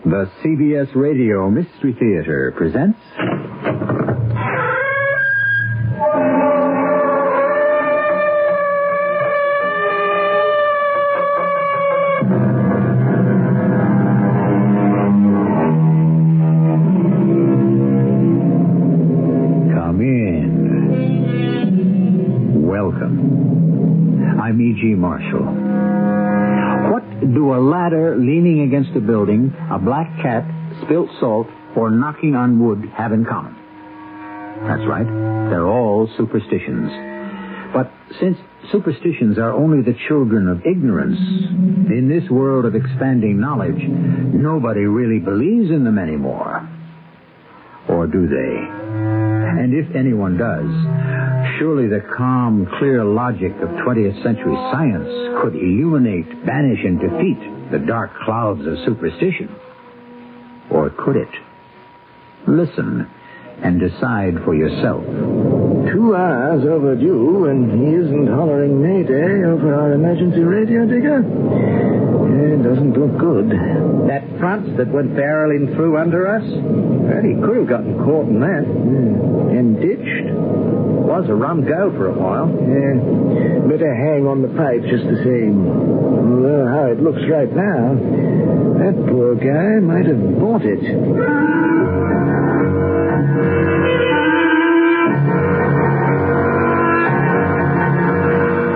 The CBS Radio Mystery Theater presents... Come in. Welcome. I'm E.G. Marshall. What do a ladder leaning against a building, a black cat, spilt salt, or knocking on wood have in common? That's right. They're all superstitions. But since superstitions are only the children of ignorance, in this world of expanding knowledge, nobody really believes in them anymore. Or do they? And if anyone does, surely the calm, clear logic of 20th century science could illuminate, banish, and defeat the dark clouds of superstition. Or could it? Listen and decide for yourself. 2 hours overdue, and he isn't hollering Mayday over our emergency radio digger. It doesn't look good. That front that went barreling through under us? Well, he could have gotten caught in that. And ditched. Was a rum go for a while. Yeah. Better hang on the pipe just the same. Well, how it looks right now, that poor guy might have bought it.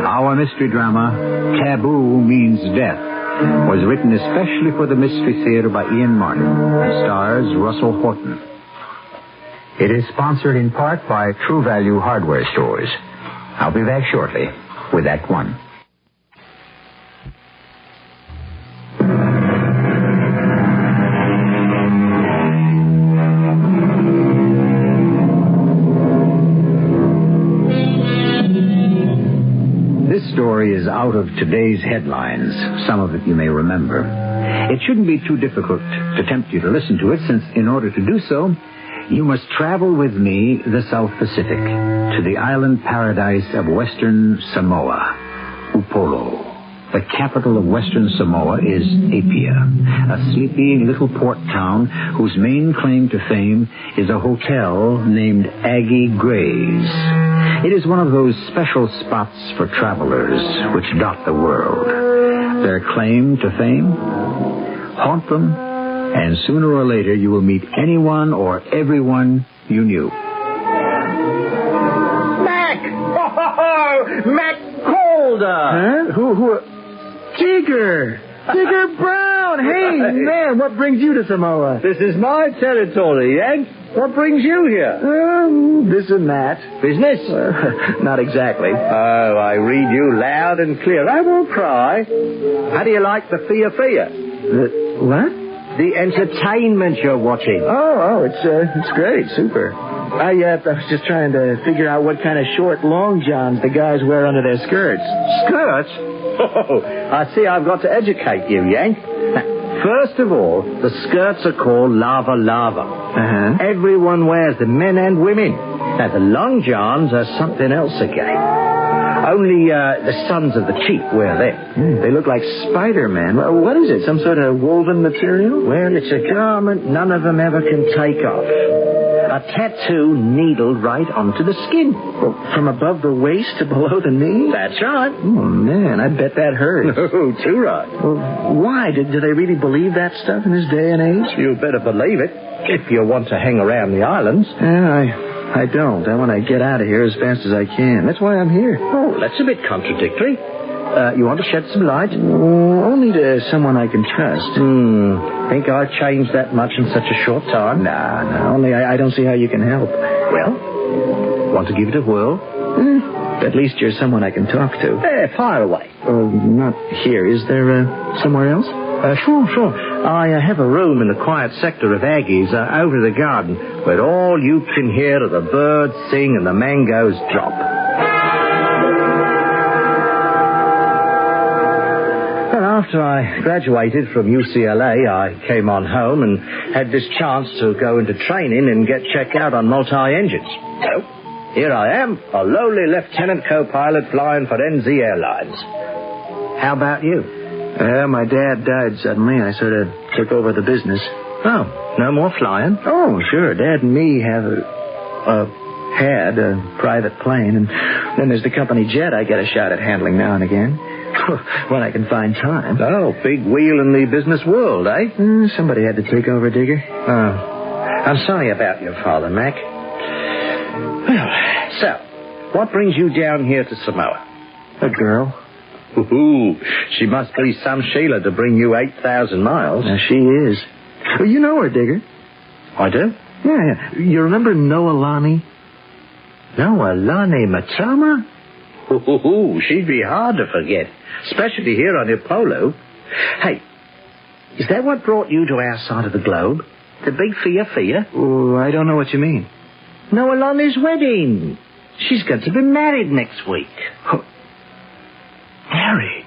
Our mystery drama, Taboo Means Death, was written especially for the Mystery Theater by Ian Martin and stars Russell Horton. It is sponsored in part by True Value Hardware Stores. I'll be back shortly with Act One. This story is out of today's headlines. Some of it you may remember. It shouldn't be too difficult to tempt you to listen to it, since in order to do so, you must travel with me the South Pacific to the island paradise of Western Samoa, Upolu. The capital of Western Samoa is Apia, a sleepy little port town whose main claim to fame is a hotel named Aggie Gray's. It is one of those special spots for travelers which dot the world. Their claim to fame? Haunt them, and sooner or later you will meet anyone or everyone you knew. Mac! Oh, Mac Calder! Huh? Who? Tigger! Tigger Brown! Hey, man, what brings you to Samoa? This is my territory, Yank. What brings you here? This and that. Business? Not exactly. Oh, I read you loud and clear. I won't cry. How do you like the Fia Fia? What? The entertainment you're watching. Oh, it's great, super. I was just trying to figure out what kind of short long johns the guys wear under their skirts. Skirts? Oh, I see I've got to educate you, Yank. First of all, the skirts are called lava lava. Uh-huh. Everyone wears them, men and women. Now, the long johns are something else again. Only the sons of the chief wear them. They look like Spider-Man. What is it, some sort of woven material? Well, it's a garment none of them ever can take off. A tattoo needled right onto the skin. Well, from above the waist to below the knee? That's right. Oh, man, I bet that hurts. Oh, too right. Well, why? Do they really believe that stuff in this day and age? You better believe it, if you want to hang around the islands. I don't. I want to get out of here as fast as I can. That's why I'm here. Oh, that's a bit contradictory. You want to shed some light? Only to someone I can trust. Think I've changed that much in such a short time? Nah. Only I don't see how you can help. Well, want to give it a whirl? At least you're someone I can talk to. Fire away. Not here. Is there somewhere else? Sure. I have a room in the quiet sector of Aggie's over the garden, where all you can hear are the birds sing and the mangoes drop. After I graduated from UCLA, I came on home and had this chance to go into training and get checked out on multi-engines. So, here I am, a lowly lieutenant co-pilot flying for NZ Airlines. How about you? My dad died suddenly. I sort of took over the business. Oh, no more flying? Oh, sure. Dad and me had a private plane, and then there's the company jet I get a shot at handling now and again. When I can find time. Oh, big wheel in the business world, eh? Somebody had to take over, Digger. Oh, I'm sorry about your father, Mac. Well, so, what brings you down here to Samoa? A girl. Ooh, she must be some Sheila to bring you 8,000 miles. Now, she is. Well, you know her, Digger. I do? Yeah. You remember Noelani? Noelani Matama? Ooh, she'd be hard to forget, especially here on Ipolo. Hey, is that what brought you to our side of the globe? The big Fia? Oh, I don't know what you mean. Noelani's wedding. She's going to be married next week. Oh. Married?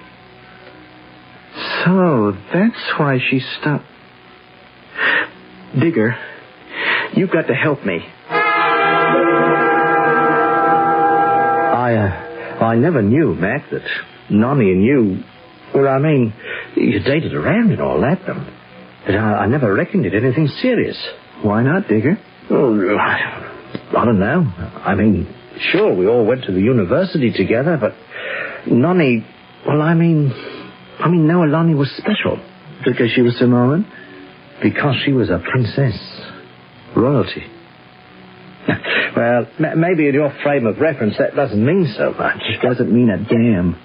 So, that's why she stopped. Digger, you've got to help me. I never knew, Mac, that Nonny and you... Well, I mean, you dated around and all that, but I never reckoned it anything serious. Why not, Digger? Oh, I don't know. I mean, sure, we all went to the university together, but Nonny... Well, I mean, Noelani was special. Because she was Samoan? Because she was a princess. Royalty. Well, maybe in your frame of reference that doesn't mean so much. It doesn't mean a damn.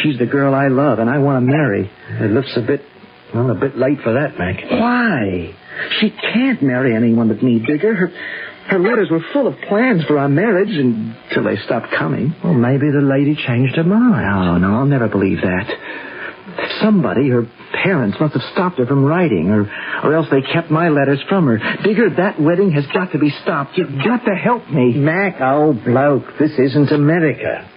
She's the girl I love, and I want to marry. It looks a bit late for that, Mac. Why? She can't marry anyone but me, Digger. Her letters were full of plans for our marriage until they stopped coming. Well, maybe the lady changed her mind. No, I'll never believe that. Somebody, her parents, must have stopped her from writing, or else they kept my letters from her. Digger, that wedding has got to be stopped. You've got to help me. Mac, old bloke, this isn't America.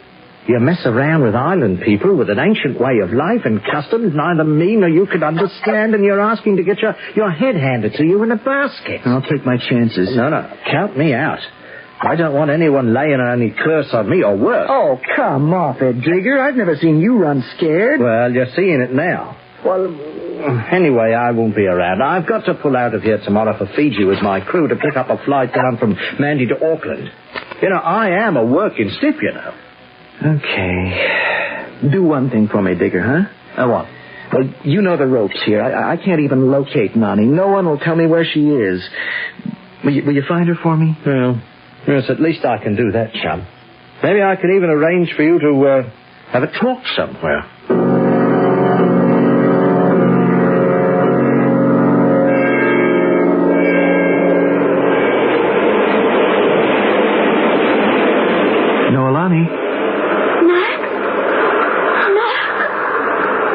You mess around with island people with an ancient way of life and customs neither me nor you could understand, and you're asking to get your head handed to you in a basket. I'll take my chances. No, count me out. I don't want anyone laying any curse on me or worse. Oh, come off it, Digger. I've never seen you run scared. Well, you're seeing it now. Well, anyway, I won't be around. I've got to pull out of here tomorrow for Fiji with my crew to pick up a flight down from Mandy to Auckland. You know, I am a working stiff, you know. Okay. Do one thing for me, Digger, huh? What? Well, you know the ropes here. I can't even locate Nonny. No one will tell me where she is. Will you find her for me? Well, yes, at least I can do that, chum. Maybe I can even arrange for you to have a talk somewhere. Noelani? Mac?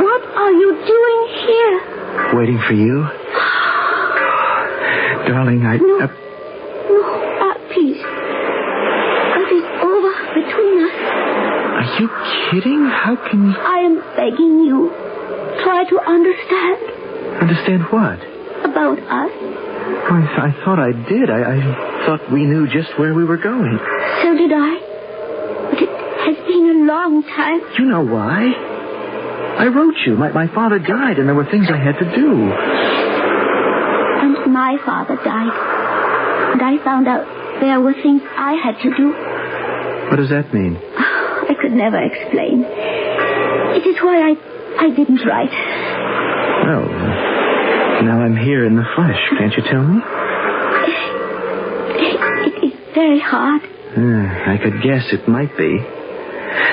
What are you doing here? Waiting for you. Darling, No, please. It is over between us. Are you kidding? How can you... I am begging you. Try to understand. Understand what? About us. Well, I thought I did. I thought we knew just where we were going. So did I. But it has been a long time. You know why? I wrote you. My father died, and there were things I had to do. And my father died. And I found out there were things I had to do. What does that mean? I could never explain. It is why I didn't write. Well, now I'm here in the flesh. Can't you tell me? It is very hard. I could guess it might be.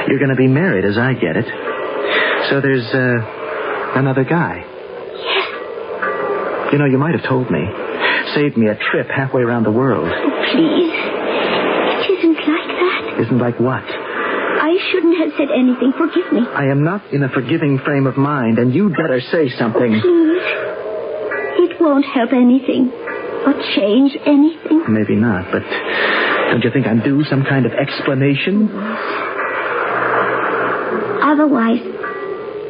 You're going to be married, as I get it. So there's another guy. Yes. You know, you might have told me. Saved me a trip halfway around the world. Oh, please. It isn't like that. Isn't like what? I shouldn't have said anything. Forgive me. I am not in a forgiving frame of mind, and you'd better say something. Please. It won't help anything. Or change anything. Maybe not, but don't you think I'm due some kind of explanation? Otherwise,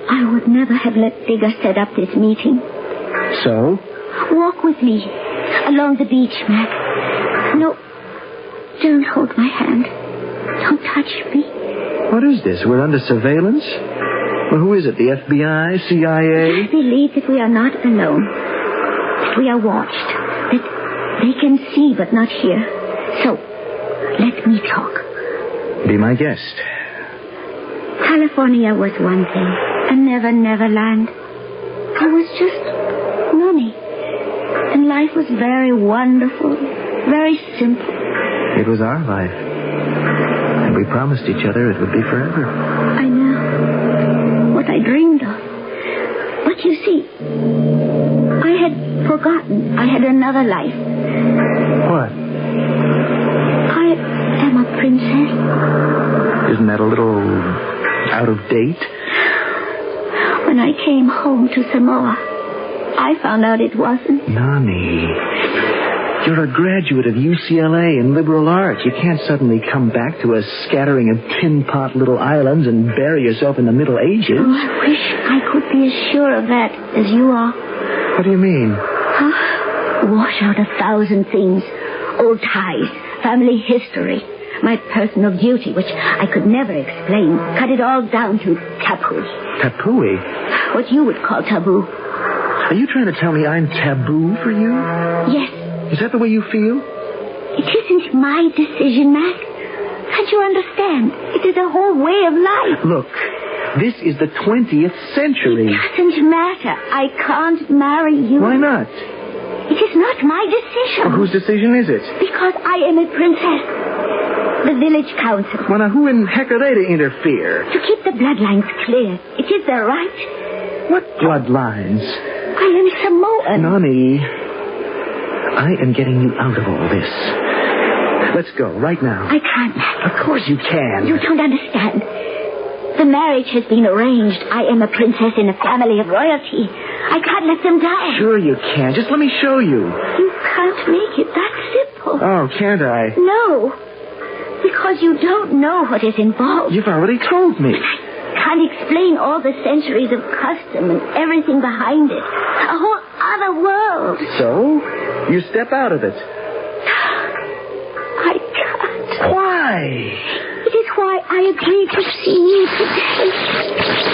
I would never have let Digger set up this meeting. So? Walk with me along the beach, Mac. No, don't hold my hand. Don't touch me. What is this? We're under surveillance? Well, who is it? The FBI? CIA? I believe that we are not alone. That we are watched. That they can see but not hear. So, let me talk. Be my guest. California was one thing. A never land. I was just Nonny. And life was very wonderful. Very simple. It was our life. And we promised each other it would be forever. I know. What I dreamed of. But you see, I had forgotten I had another life. What? I am a princess. Isn't that a little out of date? When I came home to Samoa, I found out it wasn't. Nani, you're a graduate of UCLA in liberal arts. You can't suddenly come back to a scattering of tin pot little islands and bury yourself in the Middle Ages. Oh, I wish I could be as sure of that as you are. What do you mean? Wash out 1,000 things. Old ties, family history, my personal duty, which I could never explain. Cut it all down to taboo. Taboo? What you would call taboo. Are you trying to tell me I'm taboo for you? Yes. Is that the way you feel? It isn't my decision, Mac. Can't you understand? It is a whole way of life. Look, this is the 20th century. It doesn't matter. I can't marry you. Why not? It is not my decision. Well, whose decision is it? Because I am a princess. The village council. Well, now, who in heck are they to interfere? To keep the bloodlines clear. It is their right. What bloodlines? I am Samoan. Nani, I am getting you out of all this. Let's go, right now. I can't, Mac. Of course you can. You don't understand. The marriage has been arranged. I am a princess in a family of royalty. I can't let them down. Sure you can. Just let me show you. You can't make it that simple. Oh, can't I? No. Because you don't know what is involved. You've already told me. I can't explain all the centuries of custom and everything behind it. A whole other world. So? You step out of it. I can't. Why? It is why I agreed to see you today.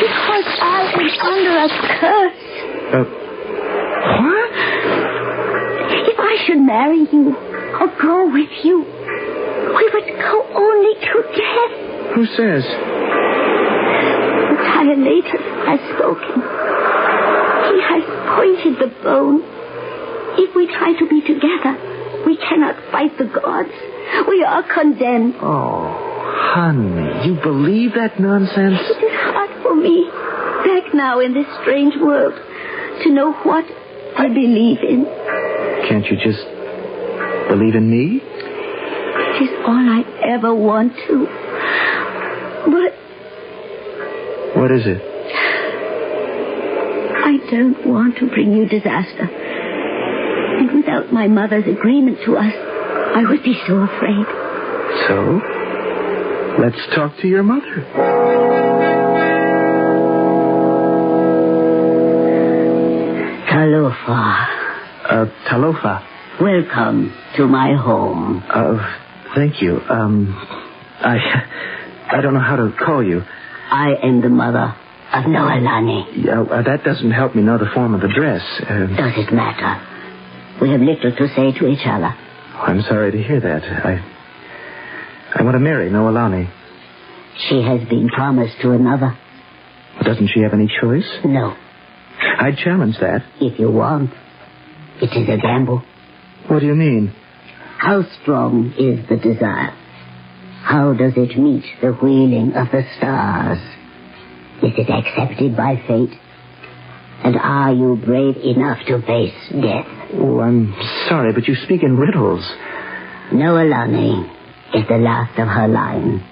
Because I am under a curse. What? If I should marry you or go with you, we would go only to death. Who says? The Annihilator has spoken. He has pointed the bone. If we try to be together, we cannot fight the gods. We are condemned. Oh, honey, you believe that nonsense? It is hard for me, back now in this strange world, to know what I believe in. Can't you just believe in me? It is all I ever want to. But What is it? I don't want to bring you disaster. And without my mother's agreement to us, I would be so afraid. So, let's talk to your mother. Talofa. Talofa. Welcome to my home. Thank you. I don't know how to call you. I am the mother of Noelani. That doesn't help me know the form of the dress. Does it matter? We have little to say to each other. I'm sorry to hear that. I want to marry Noelani. She has been promised to another. Doesn't she have any choice? No. I'd challenge that. If you want. It is a gamble. What do you mean? How strong is the desire? How does it meet the wheeling of the stars? Is it accepted by fate? And are you brave enough to face death? Oh, I'm sorry, but you speak in riddles. Noelani is the last of her line.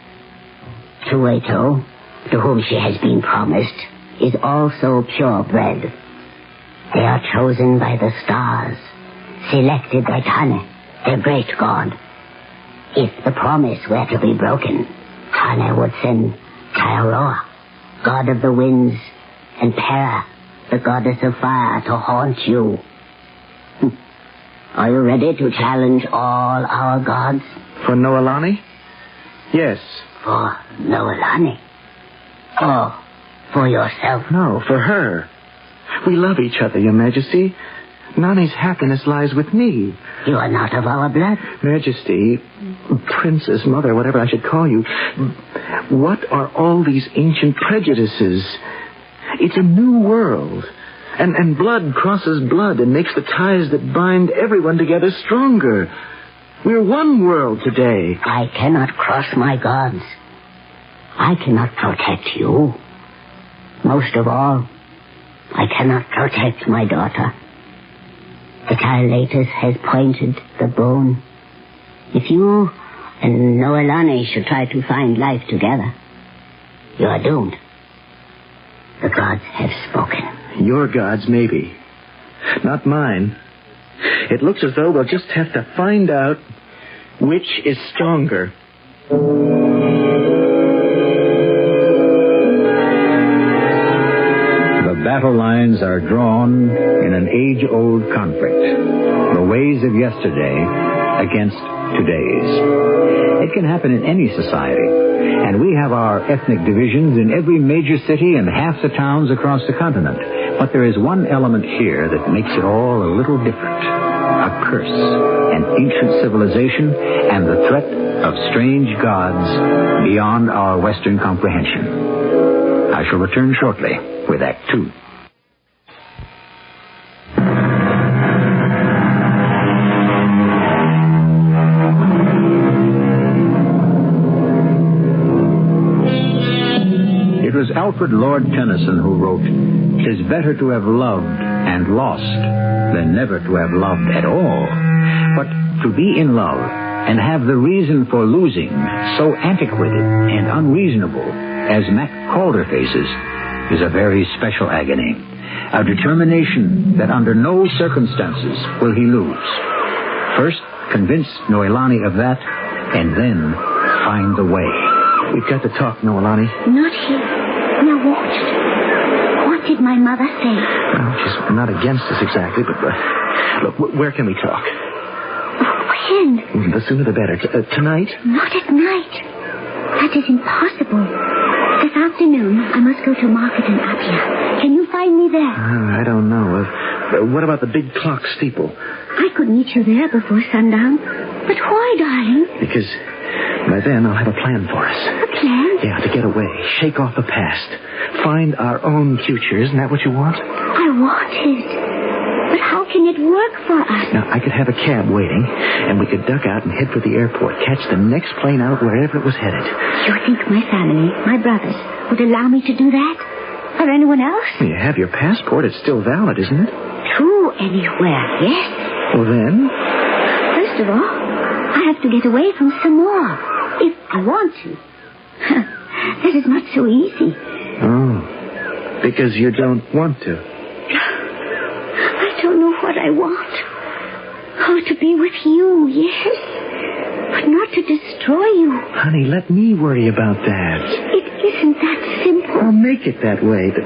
Tueto, to whom she has been promised, is also purebred. They are chosen by the stars, selected by Tane, their great god. If the promise were to be broken, Tane would send Taiaroa, god of the winds, and Pera, the goddess of fire, to haunt you. Are you ready to challenge all our gods? For Noelani? Yes. For Noelani? Oh, for yourself. No, for her. We love each other, Your Majesty. Nani's happiness lies with me. You are not of our blood. Majesty, Princess, Mother, whatever I should call you, what are all these ancient prejudices? It's a new world. And blood crosses blood and makes the ties that bind everyone together stronger. We're one world today. I cannot cross my gods. I cannot protect you. Most of all, I cannot protect my daughter. The Tylatus has pointed the bone. If you and Noelani should try to find life together, you are doomed. The gods have spoken. Your gods, maybe. Not mine. It looks as though we'll just have to find out which is stronger. The battle lines are drawn in an age-old conflict. The ways of yesterday against today's. It can happen in any society. And we have our ethnic divisions in every major city and half the towns across the continent. But there is one element here that makes it all a little different. A curse, an ancient civilization, and the threat of strange gods beyond our Western comprehension. I shall return shortly with Act 2. It was Alfred Lord Tennyson who wrote, "'Tis better to have loved and lost than never to have loved at all." But to be in love and have the reason for losing so antiquated and unreasonable as Mac Calder faces is a very special agony. A determination that under no circumstances will he lose. First, convince Noelani of that, and then find the way. We've got to talk, Noelani. Not here. Now what did my mother say? Well, she's not against us exactly, but look, where can we talk? When? The sooner the better. Tonight? Not at night. That is impossible. This afternoon, I must go to market in Apia. Can you find me there? I don't know. What about the big clock steeple? I could meet you there before sundown. But why, darling? Because by then I'll have a plan for us. A plan? Yeah, to get away. Shake off the past. Find our own future. Isn't that what you want? I want it. But how can it work for us? Now, I could have a cab waiting, and we could duck out and head for the airport. Catch the next plane out wherever it was headed. You think my family, my brothers, would allow me to do that? Or anyone else? You have your passport. It's still valid, isn't it? To anywhere, yes. Well, then? First of all, I have to get away from Samoa. If I want to. That is not so easy. Oh, because you don't want to. I don't know what I want. Oh, to be with you, yes. But not to destroy you. Honey, let me worry about that. It isn't that simple. I'll make it that way, but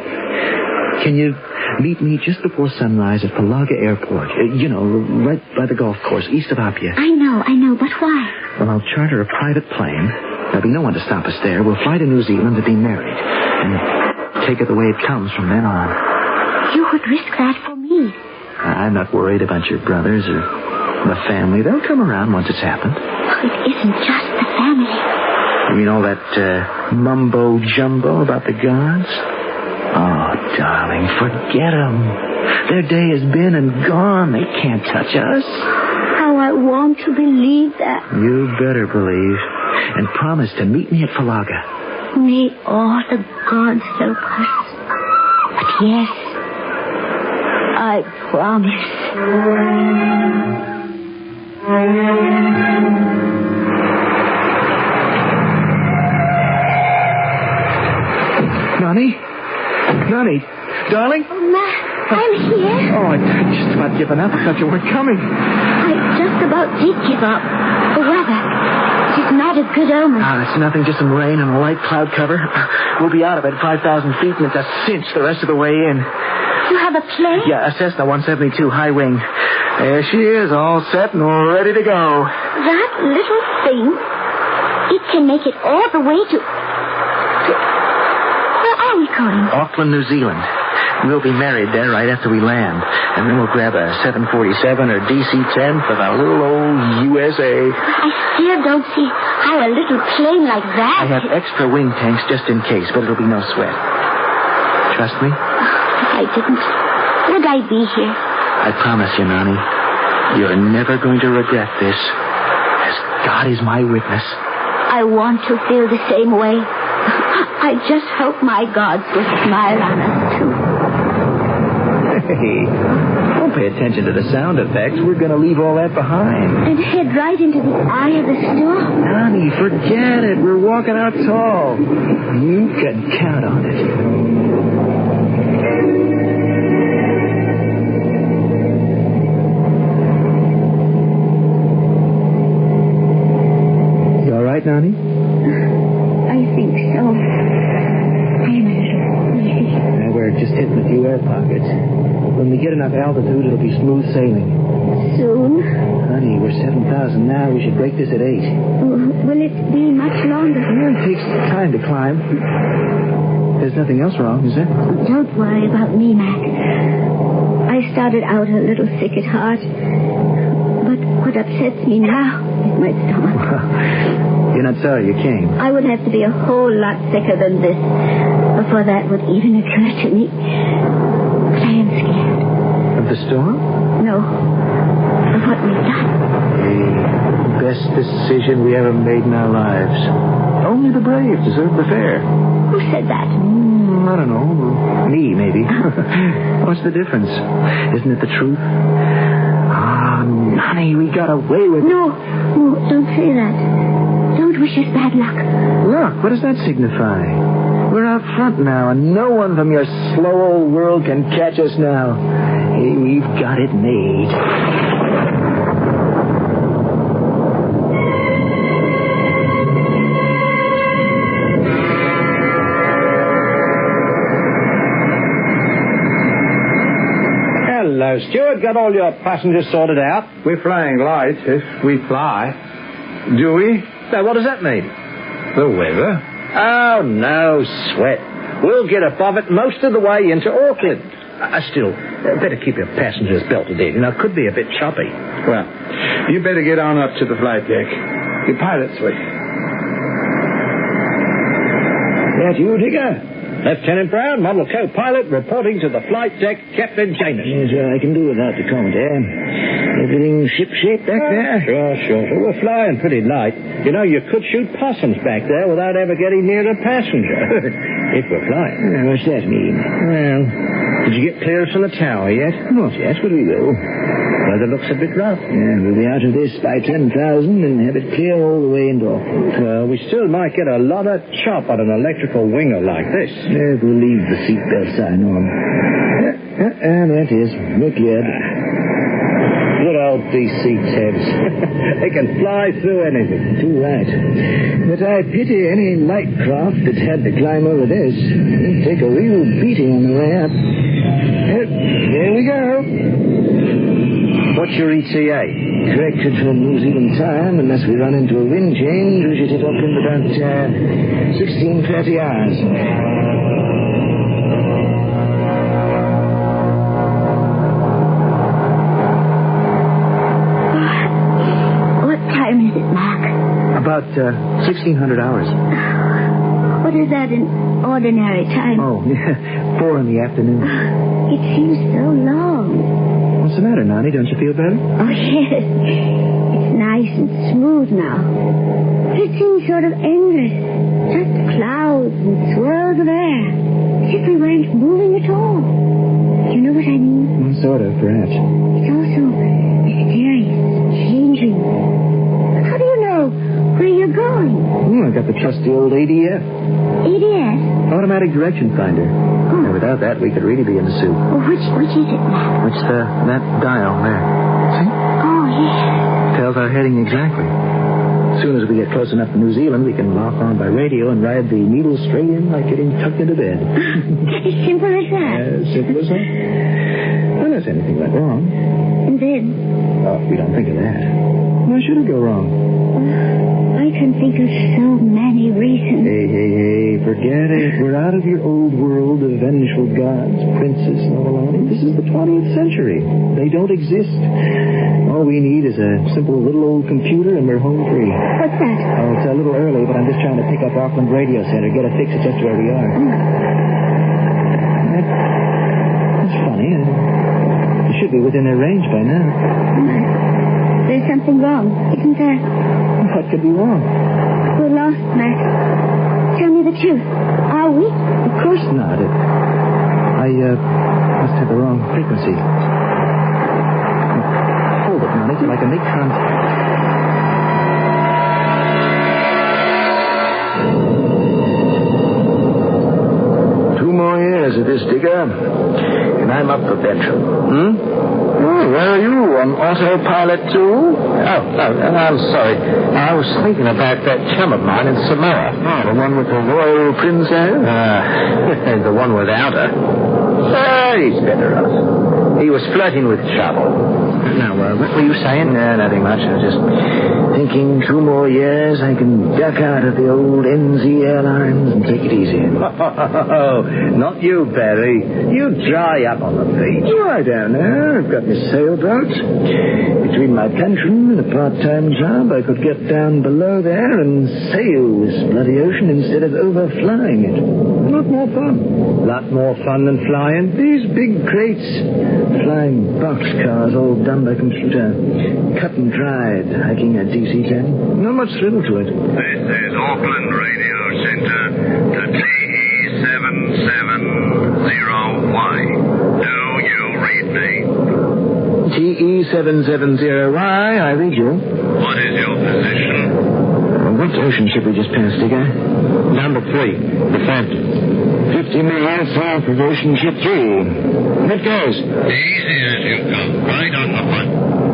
can you meet me just before sunrise at Palaga Airport? Right by the golf course, east of Apia. I know, but why? Well, I'll charter a private plane. There'll be no one to stop us there. We'll fly to New Zealand to be married. And take it the way it comes from then on. You would risk that for me. I'm not worried about your brothers or the family. They'll come around once it's happened. It isn't just the family. You mean all that mumbo-jumbo about the gods? Oh, darling, forget them. Their day has been and gone. They can't touch us. How I want to believe that. You better believe. And promise to meet me at Palaga. May all the gods help us. But yes, I promise. Nani, darling? Oh, Matt, I'm here. Oh, I'd just about given up. I thought you weren't coming. I just about did give up. The weather. It is not a good omen. It's nothing, just some rain and a light cloud cover. We'll be out of it 5,000 feet, and it's a cinch the rest of the way in. You have a plane? Yeah, a Cessna 172 high wing. There she is, all set and ready to go. That little thing, it can make it all the way to... Where are we going? Auckland, New Zealand. We'll be married there right after we land. And then we'll grab a 747 or DC-10 for the little old USA. I still don't see how a little plane like that... I have extra wing tanks just in case, but it'll be no sweat. Trust me? If I didn't, would I be here? I promise you, Nani, you're never going to regret this. As God is my witness. I want to feel the same way. I just hope my gods will smile on us, too. Hey, don't pay attention to the sound effects. We're going to leave all that behind. And head right into the eye of the storm. Nani, forget it. We're walking out tall. You can count on it. You all right, Nani? I think so. I'm a little wheezy. We're just hitting a few air pockets. When we get enough altitude, it'll be smooth sailing. Soon? Honey, we're 7,000 now. We should break this at 8. Will it be much longer? Well, it takes time to climb. There's nothing else wrong, is there? Don't worry about me, Mac. I started out a little sick at heart. But what upsets me now is my stomach. You're not sorry you came. I would have to be a whole lot sicker than this before that would even occur to me. But I am scared. Of the storm? No. Of what we've done. The best decision we ever made in our lives. Only the brave deserve the fair. Who said that? I don't know. Me, maybe. What's the difference? Isn't it the truth? Ah, Nani, we got away with it. No, don't say that. Don't wish us bad luck. Look, what does that signify? We're out front now, and no one from your slow old world can catch us now. Hey, we've got it made. Hello, Stuart. Got all your passengers sorted out? We're flying light, if we fly. Do we? Now, what does that mean? The weather? Oh, no sweat. We'll get above it most of the way into Auckland. Still, better keep your passengers belted in. It could be a bit choppy. Well, you better get on up to the flight deck. Your pilot suite. That you, Digger? Lieutenant Brown, model co-pilot, reporting to the flight deck, Captain Janus. Yes, I can do without the commentator. Everything ship-shape back there? Sure. So we're flying pretty light. You know, you could shoot possums back there without ever getting near a passenger. If we're flying. What's that mean? Well, did you get clearance from the tower yet? Not yet, but we will. Weather looks a bit rough. Yeah, we'll be out of this by 10,000 and have it clear all the way into Auckland. Well, we still might get a lot of chop on an electrical winger like this. Yeah, we'll leave the seatbelt sign on. There it is. We're cleared. Good old DC-10s. They can fly through anything. Too right. But I pity any light craft that had to climb over this. It'd take a real beating on the way up. Here we go. What's your ETA? Corrected for New Zealand time, unless we run into a wind change, we should hit Auckland about 16:30 hours. What time is it, Mac? About 1600 hours. What is that in ordinary time? Oh, 4 in the afternoon. It seems so long. What's the matter, Nani? Don't you feel better? Oh, yes. It's nice and smooth now. It seems sort of endless. Just clouds and swirls of air. As if we weren't moving at all. You know what I mean? Sort of, perhaps. It's also mysterious, changing. How do you know where you're going? I got the trusty old ADF. ADS? Automatic direction finder. And without that, we could really be in the soup. Oh, which is it, Mac? Which that dial there. See? Oh, yes. Tells our heading exactly. As soon as we get close enough to New Zealand, we can lock on by radio and ride the needle straight in like getting tucked into bed. As simple as that? Simple as that. Unless anything went wrong. And then? Oh, we don't think of that. Why should it go wrong? I can think of so many reasons. Hey, forget it. We're out of your old world of vengeful gods, princes, and all along. This is the 20th century. They don't exist. All we need is a simple little old computer, and we're home free. What's that? Oh, it's a little early, but I'm just trying to pick up Auckland Radio Center, get a fix at just where we are. That's funny. It should be within their range by now. There's something wrong, isn't there? What could be wrong? We're lost, Matt. Tell me the truth. Are we? Of course not. I must have the wrong frequency. Hold it, Molly, till I can make contact. More years of this, digger, and I'm up for pension. Oh, where are you? On autopilot, too? Oh, I'm sorry. I was thinking about that chum of mine in Samoa. Oh, the one with the royal princess? The one without her. He's better off. He was flirting with trouble. Now, what were you saying? Nothing much. I was just thinking 2 more years I can duck out of the old NZ Airlines and take it easy. Oh, not you, Barry. You dry up on the beach. Oh, I don't know. I've got my sailboat. Between my pension and a part-time job, I could get down below there and sail this bloody ocean instead of overflying it. A lot more fun. Lot more fun than flying? These big crates, flying boxcars all done by computer, cut and dried, hiking a DC-10. Not much thrill to it. This is Auckland Radio Center to TE770Y. Do you read me? TE770Y, I read you. What is your position? What ocean ship we just passed, digger? Number 3, the Phantom. 50 miles south of Ocean Ship 3. It goes. Easy as you come, right on the front.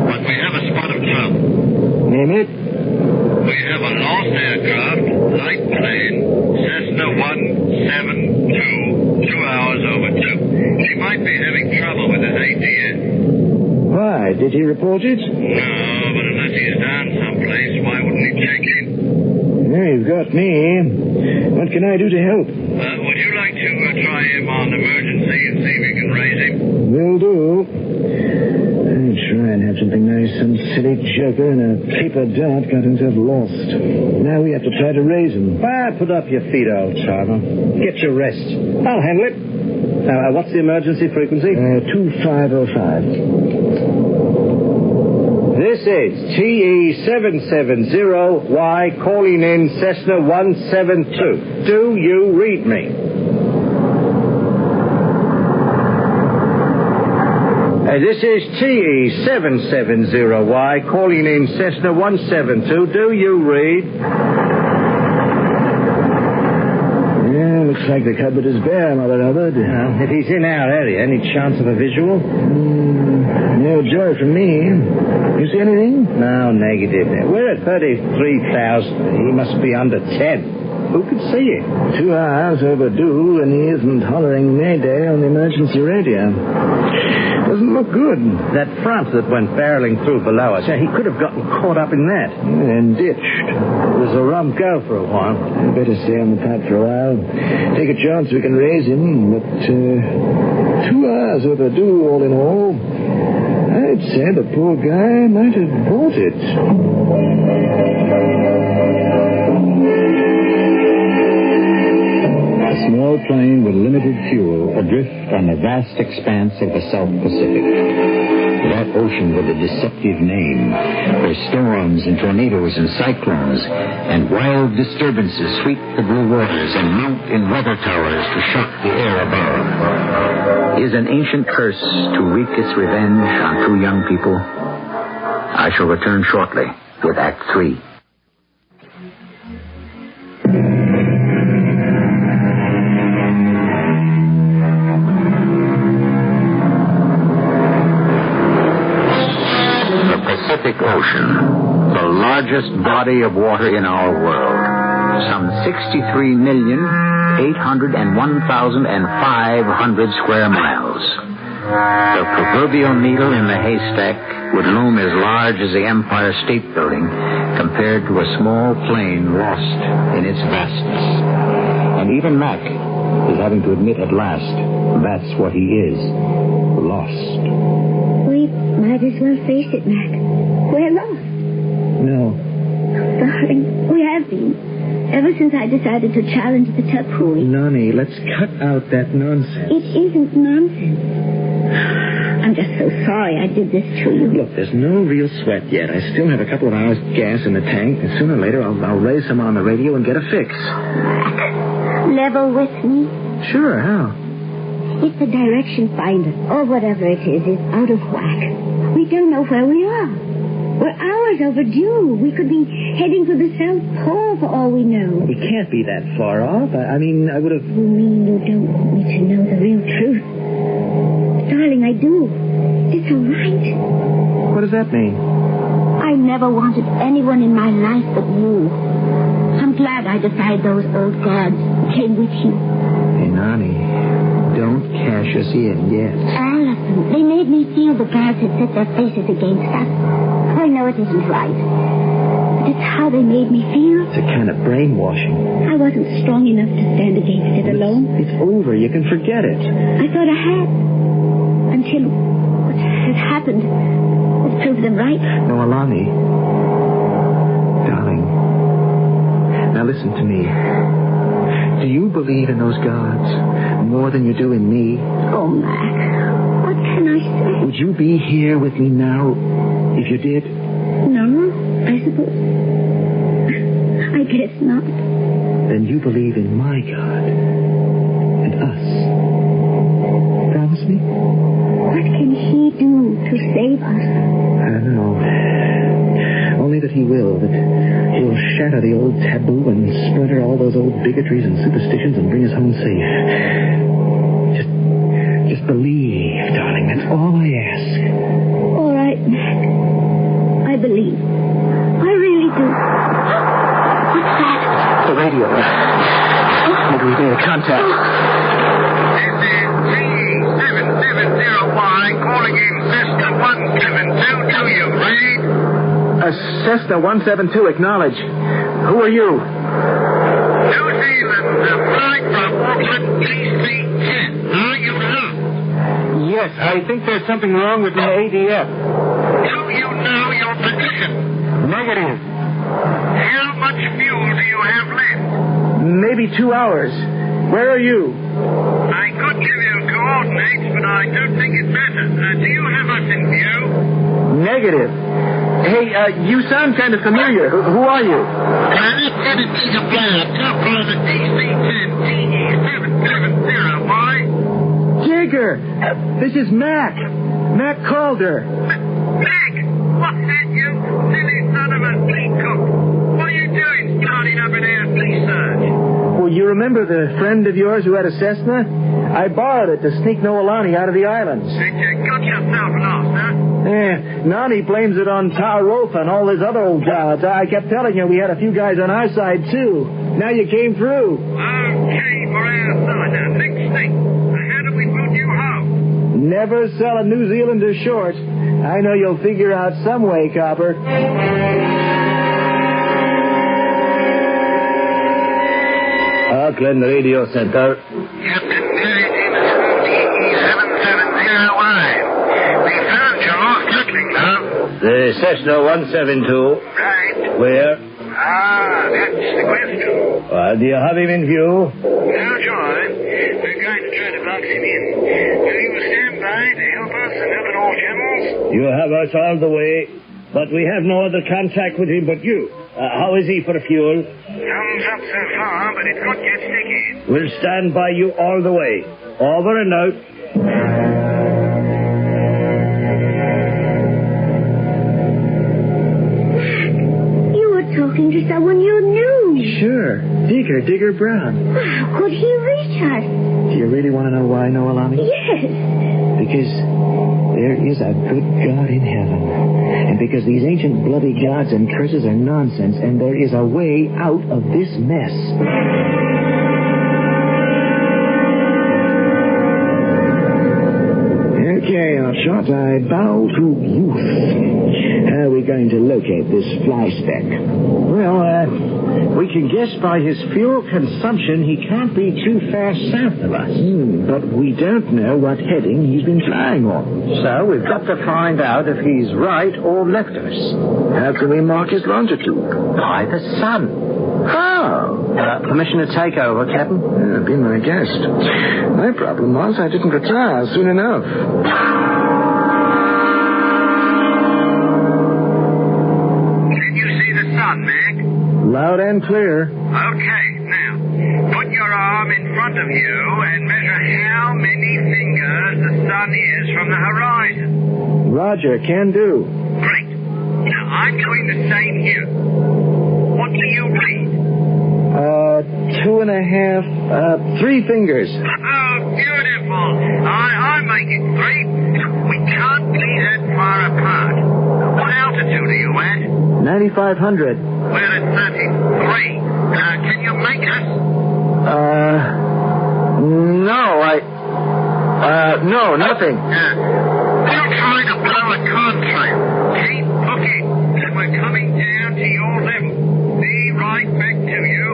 But we have a spot of trouble. Name it? We have a lost aircraft, light plane, Cessna 172, 2 hours overdue. She might be having trouble with his ATS. Why? Did he report it? No, but unless he's down someplace, why wouldn't he check in? Well, you've got me. What can I do to help? Would you like to try him on emergency and see if you can raise him? Will do. I'll try and have something nice. Some silly joker in a paper dart got himself lost. Now we have to try to raise him. Put up your feet, old charmer. Get your rest. I'll handle it. What's the emergency frequency? 2505. This is TE770Y calling in Cessna 172. Do you read me? This is TE770Y calling in Cessna 172. Do you read? Yeah, looks like the cupboard is bare, Mother Hubbard. If he's in our area, any chance of a visual? No joy from me. You see anything? No, negative. We're at 33,000. He must be under 10. Who could see it? 2 hours overdue, and he isn't hollering Mayday on the emergency radio. Doesn't look good. That front that went barreling through below us, he could have gotten caught up in that. And ditched. It was a rum go for a while. I'd better stay on the pipe for a while. Take a chance we can raise him, but 2 hours overdue all in all. I'd say the poor guy might have bought it. A small plane with limited fuel adrift on the vast expanse of the South Pacific. That ocean with a deceptive name, where storms and tornadoes and cyclones and wild disturbances sweep the blue waters and mount in weather towers to shock the air above. Is an ancient curse to wreak its revenge on 2 young people? I shall return shortly with Act 3. Pacific Ocean, the largest body of water in our world. Some 63,801,500 square miles. The proverbial needle in the haystack would loom as large as the Empire State Building compared to a small plane lost in its vastness. And even Mac is having to admit at last that's what he is, lost. We might as well face it, Mac. We're lost. No. Darling, we have been. Ever since I decided to challenge the Taboo. Nani, let's cut out that nonsense. It isn't nonsense. I'm just so sorry I did this to you. Look, there's no real sweat yet. I still have a couple of hours gas in the tank, and sooner or later I'll raise some on the radio and get a fix. Level with me? Sure, how? If the direction finder, or whatever it is out of whack, we don't know where we are. We're hours overdue. We could be heading for the South Pole for all we know. We can't be that far off. I mean, I would have... You mean you don't want me to know the real truth? Darling, I do. It's all right. What does that mean? I never wanted anyone in my life but you. I'm glad I defied those old gods and came with you. Hey, Nani, don't cash us in yet. All of them. They made me feel the gods had set their faces against us. I know it isn't right. But it's how they made me feel. It's a kind of brainwashing. I wasn't strong enough to stand against it alone. It's over. You can forget it. I thought I had. Until what has happened has proved them right. No, Alani. Darling. Now listen to me. Do you believe in those gods more than you do in me? Oh, Mac. What can I say? Would you be here with me now if you did? No, I suppose. I guess not. Then you believe in my God and us. Promise me? What can he do to save us? I don't know. Only that he will. That he'll shatter the old taboo and splinter all those old bigotries and superstitions and bring us home safe. Just believe, darling. That's all I ask. All right, Mac. I believe. I really do. What's that? The radio. Maybe we made a contact. This is T770Y calling in Cessna 172 to you, read. Cessna 172, acknowledge. Who are you? New Zealand, flight from Auckland, DC-10. Are you lost? Yes, I think there's something wrong with my ADF. Do you know your position? Negative. How much fuel do you have left? Maybe 2 hours. Where are you? I could give you coordinates, but I don't think it matters. Do you have us in view? Negative. Hey, you sound kind of familiar. Who are you? Planet Editing a Planet, Couple the DC-10 TE770Y. Digger! This is Mac. Mac Calder. Mac! What's that, you silly son of a bleak cook? What are you doing starting up an air police search? Well, you remember the friend of yours who had a Cessna? I borrowed it to sneak Noelani out of the islands. Think you got yourself lost, huh? Nani blames it on Tarofa and all his other old gods. I kept telling you we had a few guys on our side, too. Now you came through. Okay, for our side. Now, next thing. How do we put you home? Never sell a New Zealander short. I know you'll figure out some way, Copper. Auckland Radio Center. Captain Merritt in TE770Y. We found you off Gatling now. The Cessna 172. Right. Where? That's the question. Do you have him in view? Now, John, we're going to try to box him in. Will you stand by to help us and help at all generals? You have us all the way, but we have no other contact with him but you. How is he for fuel? Thumbs up so far, but it could get sticky. We'll stand by you all the way. Over and out. You were talking to someone you knew. Sure. Digger Brown. How could he reach us? Do you really want to know why, Noelani? Yes. Because there is a good God in heaven. And because these ancient bloody gods and curses are nonsense, and there is a way out of this mess. Okay, Shot, I bow to youth. How are we going to locate this fly speck? Well, we can guess by his fuel consumption he can't be too far south of us. But we don't know what heading he's been flying on. So we've got to find out if he's right or left of us. How can we mark his longitude? By the sun. Oh. Permission to take over, Captain? Be my guest. My problem was I didn't retire soon enough. Can you see the sun, Mac? Loud and clear. Okay, now, put your arm in front of you and measure how many fingers the sun is from the horizon. Roger, can do. Great. Now, I'm doing the same here. What do you read? 2.5, 3 fingers. Oh, beautiful. I make it 3. We can't be that far apart. What altitude are you at? 9,500. We're at 33. Can you make us? No, nothing. We'll try to blow a contrail. Keep looking, and we're coming down to your level. Be right back to you.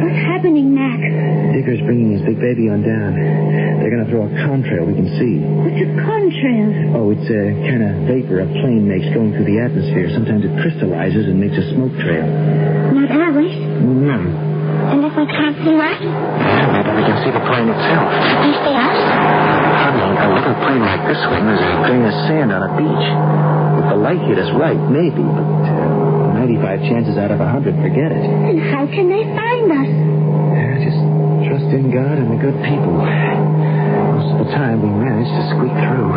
What's happening, Mac? Digger's bringing his big baby on down. They're going to throw a contrail we can see. What's a contrail? Oh, it's a kind of vapor a plane makes going through the atmosphere. Sometimes it crystallizes and makes a smoke trail. Not ours. No. And if we can't see us? Maybe we can see the plane itself. Can you see us? Honey, a little plane like this one is a grain of sand on a beach. If the light hit us right, maybe, but 95 chances out of 100, forget it. Then how can they find us? Just trust in God and the good people. Most of the time, we manage to squeak through.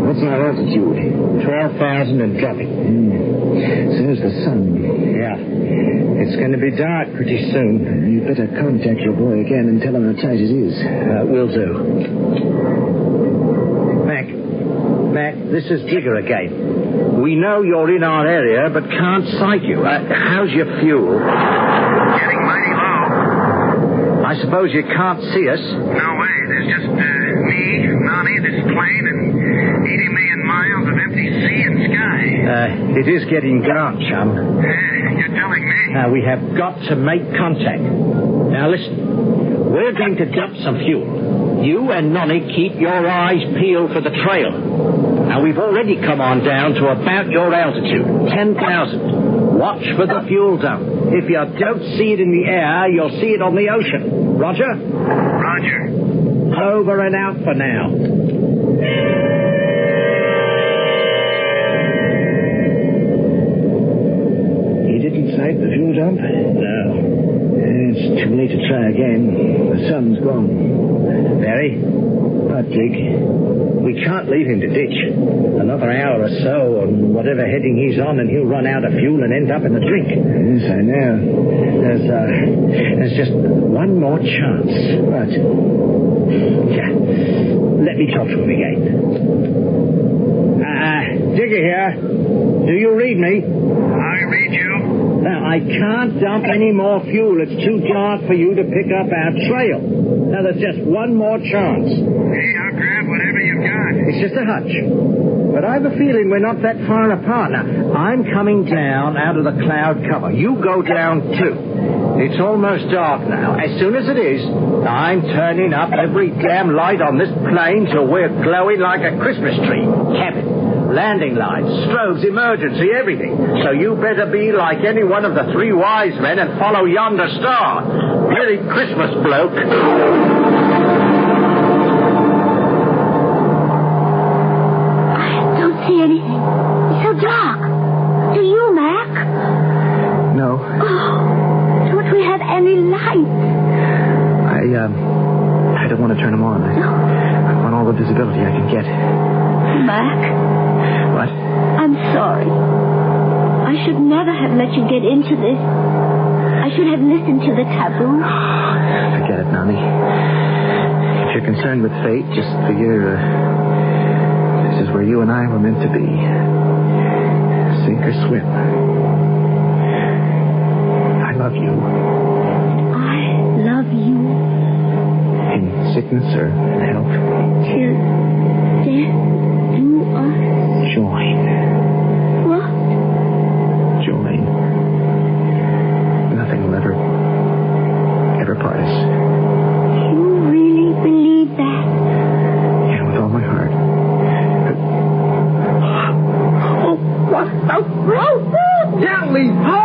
What's our altitude? 12,000 and dropping. So's the sun. Yeah. It's going to be dark pretty soon. You better contact your boy again and tell him how tight it is. Will do. Mac, this is Digger again. We know you're in our area, but can't sight you. How's your fuel? Getting mighty low. I suppose you can't see us. No way. There's just me, Nani, this plane, and 80 million miles of empty sea and sky. It is getting dark, chum. You're telling me. We have got to make contact. Now, listen. We're going to dump some fuel. You and Nonny keep your eyes peeled for the trail. Now, we've already come on down to about your altitude, 10,000. Watch for the fuel dump. If you don't see it in the air, you'll see it on the ocean. Roger? Roger. Over and out for now. He didn't sight the fuel dump? No. It's too late to try again. The sun's gone. Barry? What, Dick? We can't leave him to ditch. Another hour or so on whatever heading he's on, and he'll run out of fuel and end up in the drink. Yes, I know. There's just one more chance. What? Yeah. Let me talk to him again. Digger here. Do you read me? I read you. Now, I can't dump any more fuel. It's too dark for you to pick up our trail. Now, there's just one more chance. Hey, I'll grab whatever you've got. It's just a hunch. But I have a feeling we're not that far apart. Now, I'm coming down out of the cloud cover. You go down, too. It's almost dark now. As soon as it is, I'm turning up every damn light on this plane till we're glowing like a Christmas tree. Cabin, landing lights, strobes, emergency, everything. So you better be like any one of the 3 wise men and follow yonder star. Merry Christmas, bloke. I don't see anything. It's so dark. Do you, Mac? No. Oh, don't we have any lights? I don't want to turn them on. I want all the visibility I can get. Mac? What? I'm sorry. I should never have let you get into this. I should have listened to the taboo. Forget it, Nani. If you're concerned with fate, just figure this is where you and I were meant to be. Sink or swim. I love you. I love you. In sickness or health. Till death do us Join. what? Join. Nothing will ever part us. You really believe that? Yeah, with all my heart. What the... Tally ho!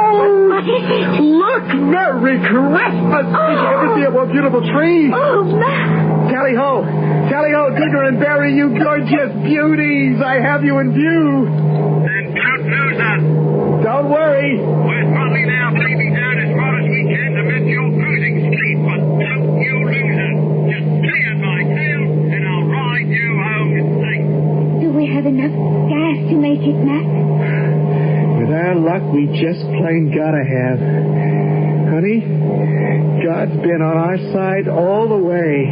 Look! Merry Christmas! Did you ever see a more beautiful tree? Oh, Matt! Tally ho! Tally ho, Digger and Barry, you gorgeous beauties! I have you in view! Then don't lose us. Don't worry! We're throttling now, leaving down as far as we can to match your cruising speed, but don't you lose us. Just stay at my tail, and I'll ride you home safe. Do we have enough gas to make it, Matt? With our luck, we just plain gotta have. Honey, God's been on our side all the way.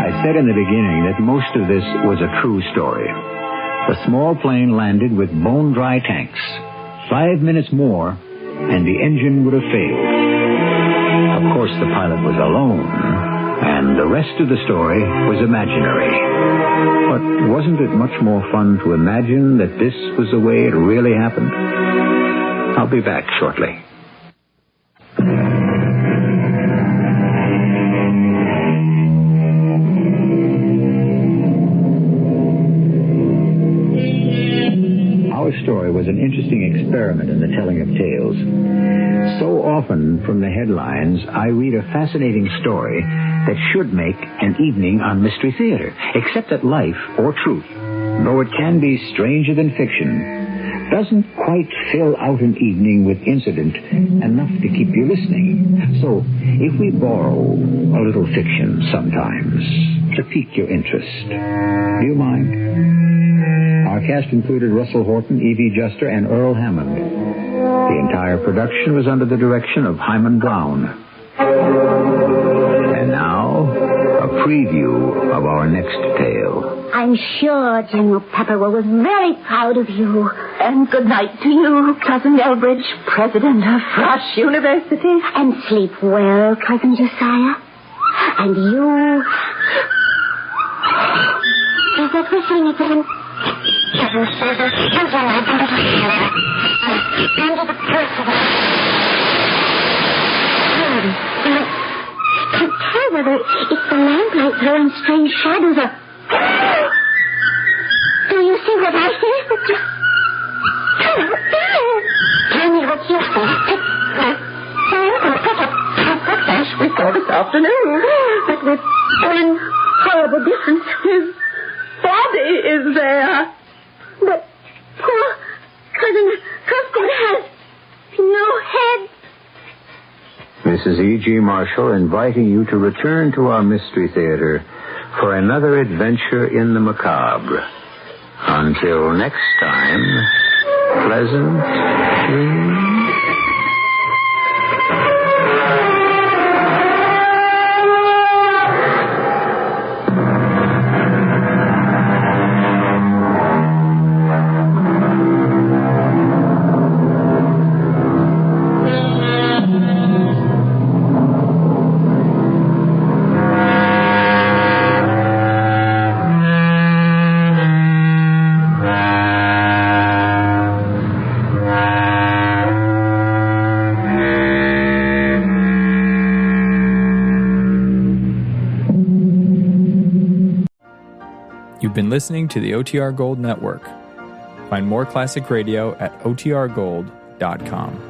I said in the beginning that most of this was a true story. The small plane landed with bone-dry tanks. 5 minutes more, and the engine would have failed. Of course, the pilot was alone. And the rest of the story was imaginary. But wasn't it much more fun to imagine that this was the way it really happened? I'll be back shortly. Our story was an interesting experiment in the telling of tales. So often, from the headlines, I read a fascinating story that should make an evening on Mystery Theater, except that life, or truth, though it can be stranger than fiction, doesn't quite fill out an evening with incident enough to keep you listening. So, if we borrow a little fiction sometimes to pique your interest, do you mind? Our cast included Russell Horton, Evie Juster, and Earl Hammond. The entire production was under the direction of Hyman Brown. And now, a preview of our next tale. I'm sure General Pepperwell was very proud of you. And good night to you, Cousin Elbridge, President of Rush University. And sleep well, Cousin Josiah. And you... Is that whistling again? I can't tell whether it's the lamplight throwing strange shadows or... Do you see what I hear? Tell me what you think. As we saw this afternoon, but with one horrible difference. His body is there. But poor Cousin Cuthbert has no head. Mrs. E.G. Marshall inviting you to return to our Mystery Theater for another adventure in the macabre. Until next time, pleasant dreams. You've been listening to the OTR Gold Network. Find more classic radio at otrgold.com.